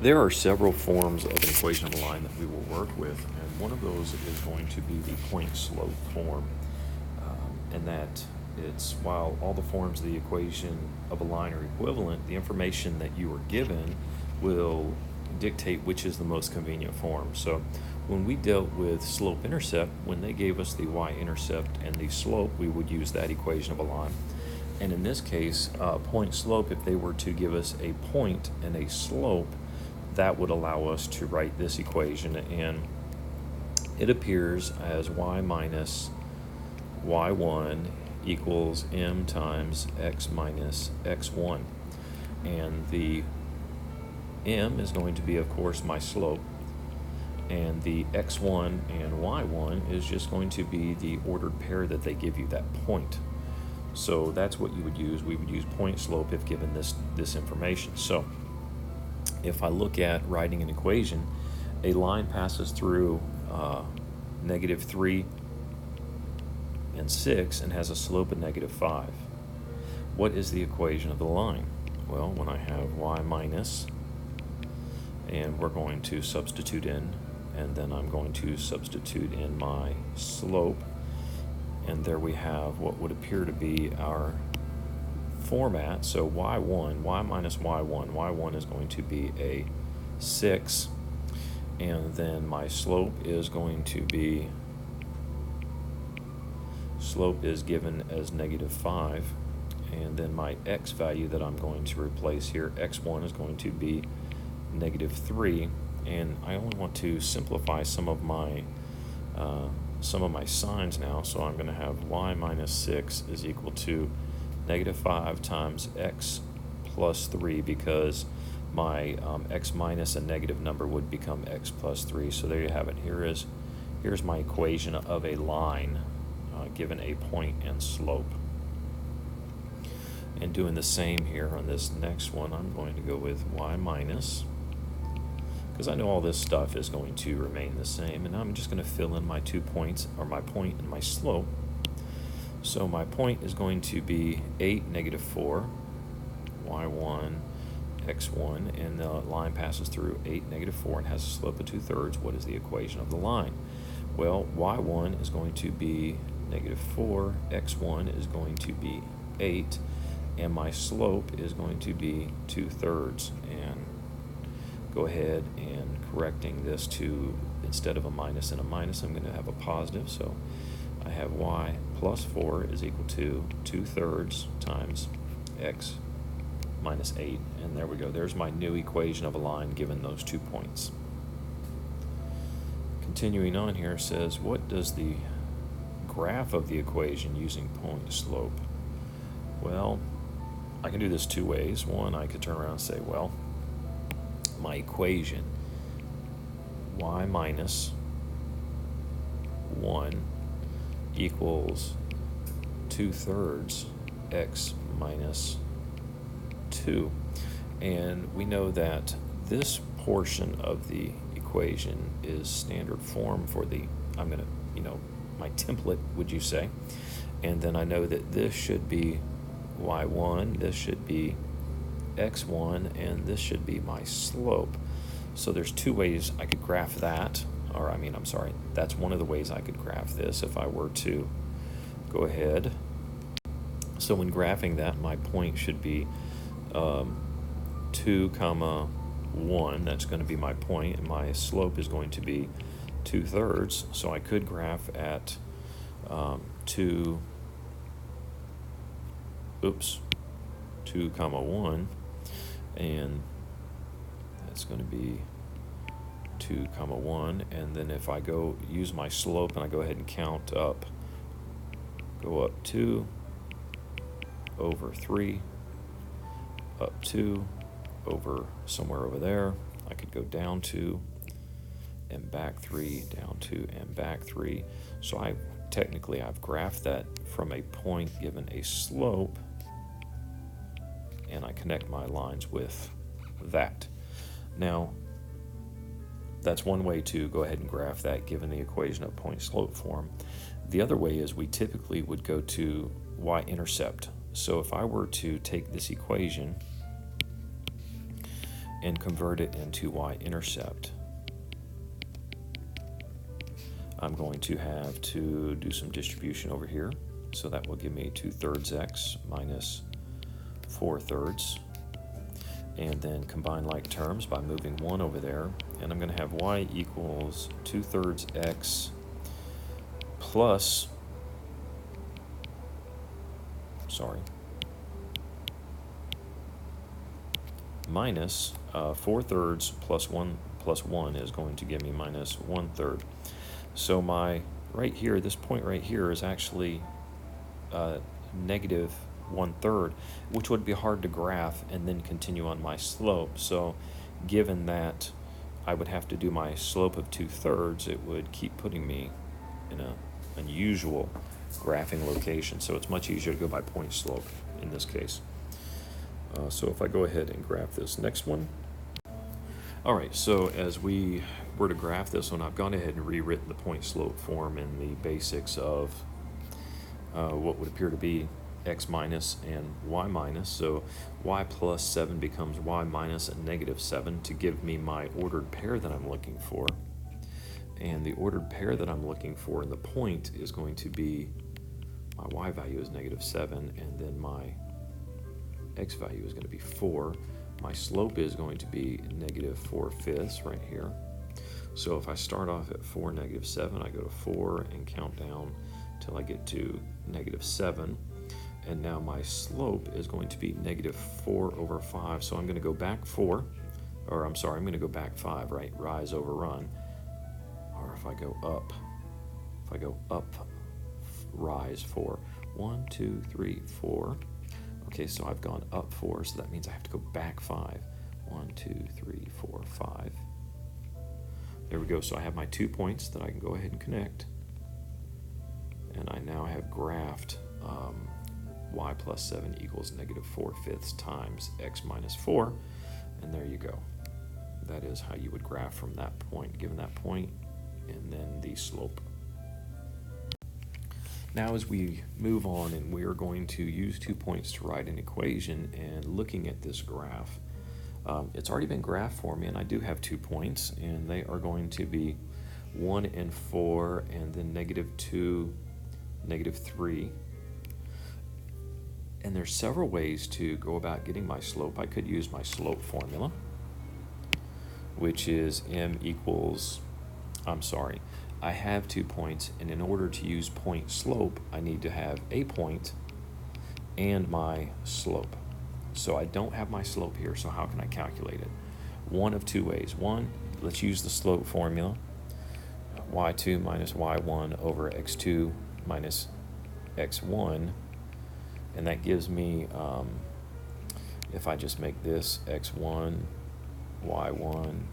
There are several forms of an equation of a line that we will work with, and one of those is going to be the point-slope form. And that it's, while all the forms of the equation of a line are equivalent, the information that you are given will dictate which is the most convenient form. So when we dealt with slope-intercept, when they gave us the y-intercept and the slope, we would use that equation of a line. And in this case, point-slope, if they were to give us a point and a slope, that would allow us to write this equation, and it appears as y minus y1 equals m times x minus x1. And the m is going to be, of course, my slope, and the x1 and y1 is just going to be the ordered pair that they give you, that point. So that's what you would use. We would use point slope if given this information. So if I look at writing an equation, a line passes through -3 and 6 and has a slope of -5. What is the equation of the line? Well, when I have y minus, and we're going to substitute in, and then I'm going to substitute in my slope, and there we have what would appear to be our format. So y1, y minus y1 is going to be a 6, and then my slope is going to be, slope is given as -5, and then my x value that I'm going to replace here, x1, is going to be -3, and I only want to simplify some of my signs now, so I'm going to have y minus 6 is equal to -5 times x plus 3, because my x minus a negative number would become x plus 3. So there you have it. Here's my equation of a line given a point and slope. And doing the same here on this next one, I'm going to go with y minus, because I know all this stuff is going to remain the same, and I'm just going to fill in my 2 points, or my point and my slope. So my point is going to be 8, -4, y1, x1, and the line passes through 8, -4, and has a slope of 2/3. What is the equation of the line? Well, y1 is going to be -4, x1 is going to be 8, and my slope is going to be 2/3. And go ahead and correcting this to, instead of a minus and a minus, I'm going to have a positive. So I have y plus 4 is equal to 2/3 times x minus 8. And there we go. There's my new equation of a line given those 2 points. Continuing on here, says, what does the graph of the equation using point slope? Well, I can do this 2 ways. One, I could turn around and say, well, my equation, y minus 1 equals 2/3 x minus 2. And we know that this portion of the equation is standard form for the, I'm going to, my template, would you say? And then I know that this should be y1, this should be x1, and this should be my slope. So there's 2 ways I could graph that, or that's one of the ways I could graph this if I were to go ahead. So when graphing that, my point should be 2, 1, that's going to be my point, and my slope is going to be 2/3. So I could graph at 2, 1, and that's going to be 2, 1, and then if I go use my slope and I go ahead and count up, go up 2 over 3, up 2 over somewhere over there, I could go down 2 and back 3, down 2 and back 3. So I've graphed that from a point given a slope, and I connect my lines with that. Now, that's one way to go ahead and graph that given the equation of point-slope form. The other way is we typically would go to y-intercept. So if I were to take this equation and convert it into y-intercept, I'm going to have to do some distribution over here. So that will give me 2/3 x minus 4/3. And then combine like terms by moving 1 over there. And I'm going to have y equals 2/3 x plus, minus 4/3 plus 1 is going to give me minus 1/3. So my right here, this point right here is actually negative 1/3, which would be hard to graph and then continue on my slope. So given that I would have to do my slope of 2/3, it would keep putting me in an unusual graphing location. So it's much easier to go by point slope in this case. So if I go ahead and graph this next one. All right, so as we were to graph this one, I've gone ahead and rewritten the point slope form in the basics of what would appear to be x minus and y minus. So y plus 7 becomes y minus and negative 7 to give me my ordered pair that I'm looking for. And the ordered pair that I'm looking for in the point is going to be, my y value is negative 7, and then my x value is going to be 4. My slope is going to be negative 4/5 right here. So if I start off at 4, negative 7, I go to 4 and count down till I get to negative 7. And now my slope is going to be negative 4/5. So I'm going to go back 4, or I'm sorry, I'm going to go back 5, right? Rise over run. Or if I go up, rise 4. 1, 2, 3, 4. Okay, so I've gone up 4, so that means I have to go back 5. 1, 2, 3, 4, 5. There we go. So I have my 2 points that I can go ahead and connect. And I now have graphed y plus 7 equals negative 4/5 times x minus 4. And there you go. That is how you would graph from that point, given that point, and then the slope. Now as we move on, and we are going to use 2 points to write an equation, and looking at this graph, it's already been graphed for me, and I do have 2 points, and they are going to be 1 and 4, and then negative 2, negative 3. And there's several ways to go about getting my slope. I could use my slope formula, which is m equals, I have 2 points, and in order to use point slope, I need to have a point and my slope. So I don't have my slope here, so how can I calculate it? One of 2 ways. One, let's use the slope formula. y2 minus y1 over x2 minus x1, and that gives me, if I just make this x1, y1,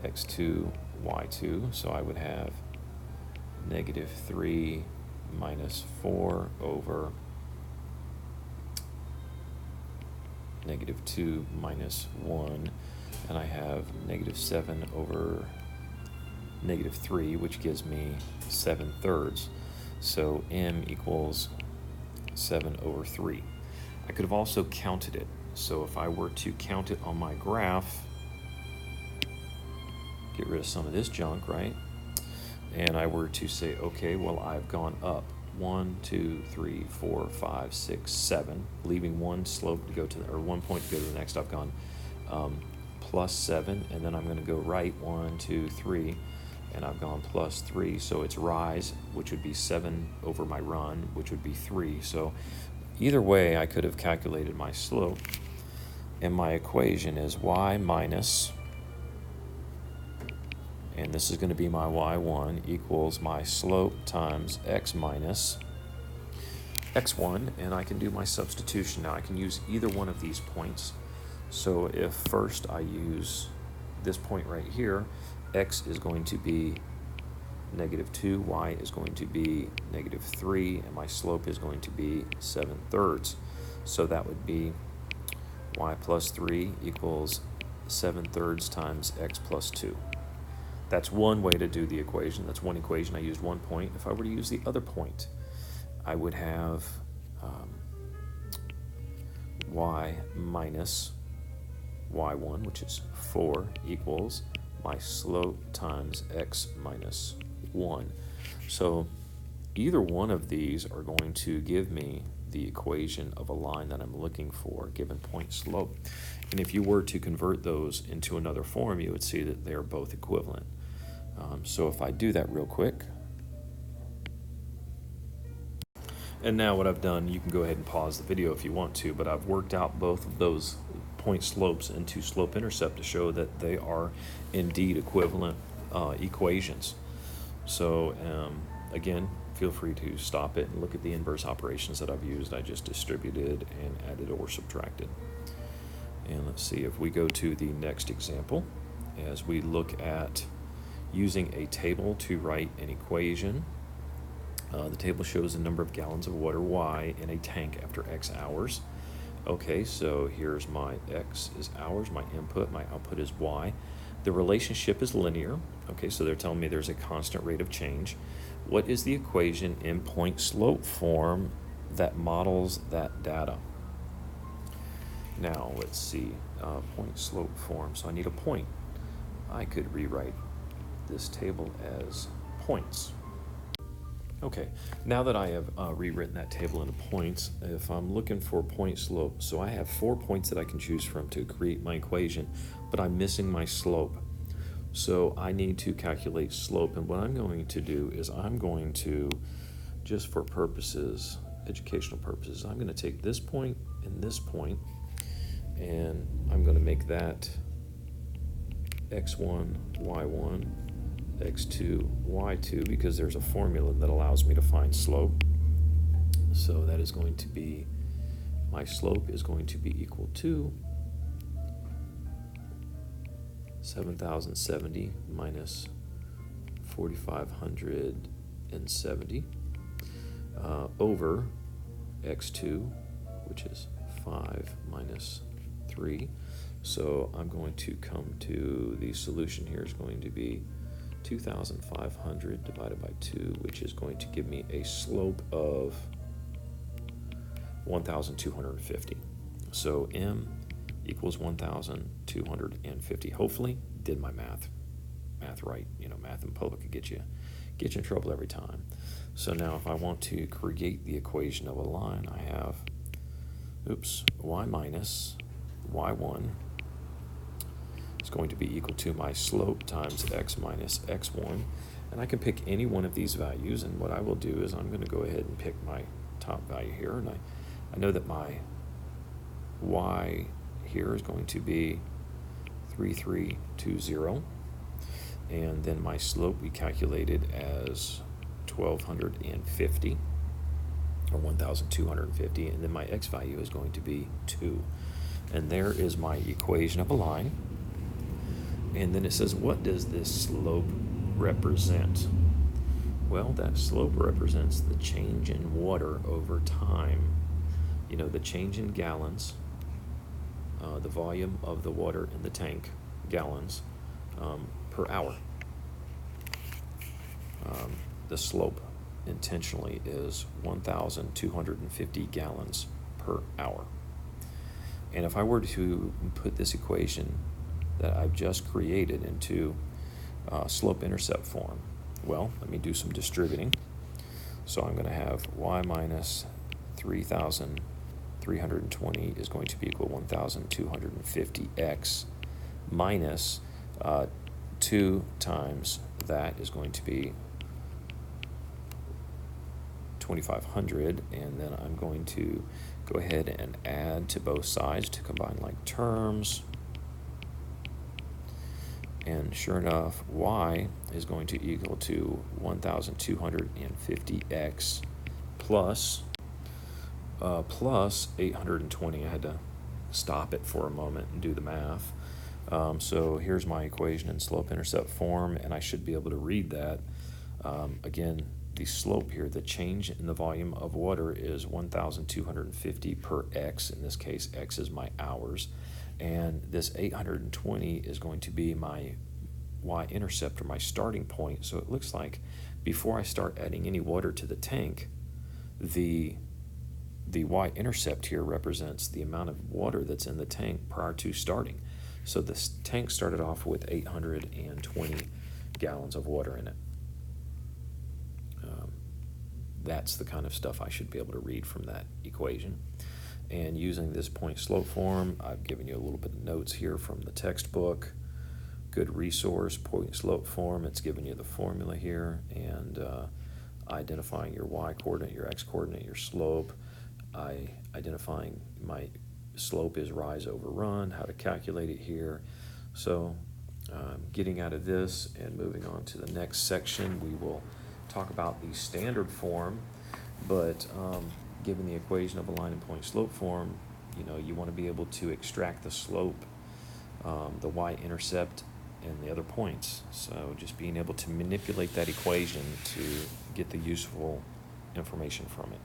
x2, y2, so I would have negative 3 minus 4 over negative 2 minus 1, and I have negative 7 over negative 3, which gives me 7/3. So m equals 7/3. I could have also counted it. So if I were to count it on my graph, get rid of some of this junk, right? And I were to say, okay, well, I've gone up 1, 2, 3, 4, 5, 6, 7, leaving one slope to go to, or 1 point to go to the next. I've gone plus 7, and then I'm going to go right 1, 2, 3, and I've gone plus 3. So it's rise, which would be 7 over my run, which would be 3. So either way, I could have calculated my slope, and my equation is y minus, and this is going to be my y1, equals my slope times x minus x1, and I can do my substitution. Now I can use either one of these points. So if first I use this point right here, x is going to be negative 2, y is going to be negative 3, and my slope is going to be 7/3. So that would be y plus 3 equals 7/3 times x plus 2. That's one way to do the equation. That's one equation. I used 1 point. If I were to use the other point, I would have y minus y1, which is 4, equals my slope times x minus 1. So either one of these are going to give me the equation of a line that I'm looking for, given point slope. And if you were to convert those into another form, you would see that they are both equivalent. So if I do that real quick, and now what I've done, you can go ahead and pause the video if you want to, but I've worked out both of those point slopes into slope-intercept to show that they are indeed equivalent equations. So again, feel free to stop it and look at the inverse operations that I've used. I just distributed and added or subtracted. And let's see if we go to the next example as we look at using a table to write an equation. The table shows the number of gallons of water, Y, in a tank after X hours. Okay, so here's my X is hours, my input, my output is Y. The relationship is linear. Okay, so they're telling me there's a constant rate of change. What is the equation in point slope form that models that data? Now, let's see, point slope form. So I need a point. I could rewrite this table as points. Okay, now that I have rewritten that table into points, if I'm looking for point slope, so I have 4 points that I can choose from to create my equation, but I'm missing my slope. So I need to calculate slope, and what I'm going to do is I'm going to, just for purposes, educational purposes, I'm going to take this point and this point, and I'm going to make that x1, y1, x2, y2, because there's a formula that allows me to find slope. So that is going to be, my slope is going to be equal to 7,070 minus 4,570 over x2, which is 5 minus 3. So I'm going to come to the solution here is going to be 2,500 divided by 2, which is going to give me a slope of 1,250. So M equals 1,250. Hopefully, did my math right. You know, math in public could get you in trouble every time. So now if I want to create the equation of a line, I have, y minus y1 is going to be equal to my slope times x minus x1. And I can pick any one of these values, and what I will do is I'm going to go ahead and pick my top value here, and I know that my y here is going to be 3320, and then my slope we calculated as 1,250 or 1,250, and then my x value is going to be 2. And there is my equation of a line. And then it says, what does this slope represent? Well, that slope represents the change in water over time. You know, the change in gallons, the volume of the water in the tank, gallons, per hour. The slope intentionally is 1,250 gallons per hour. And if I were to put this equation that I've just created into slope-intercept form, well, let me do some distributing. So I'm going to have y minus 3,320 is going to be equal to 1,250x minus 2 times that is going to be 2,500, and then I'm going to go ahead and add to both sides to combine like terms. And sure enough, y is going to equal to 1,250x plus 820. I had to stop it for a moment and do the math. So here's my equation in slope-intercept form, and I should be able to read that. Again, the slope here, the change in the volume of water is 1,250 per x. In this case, x is my hours. And this 820 is going to be my y-intercept, or my starting point. So it looks like before I start adding any water to the tank, the y-intercept here represents the amount of water that's in the tank prior to starting. So this tank started off with 820 gallons of water in it. That's the kind of stuff I should be able to read from that equation. And using this point slope form, I've given you a little bit of notes here from the textbook. Good resource, point slope form. It's giving you the formula here, and identifying your y-coordinate, your x-coordinate, your slope. Identifying my slope is rise over run, how to calculate it here. So getting out of this and moving on to the next section, we will talk about the standard form, but given the equation of a line and point slope form, you want to be able to extract the slope, the y-intercept, and the other points. So just being able to manipulate that equation to get the useful information from it.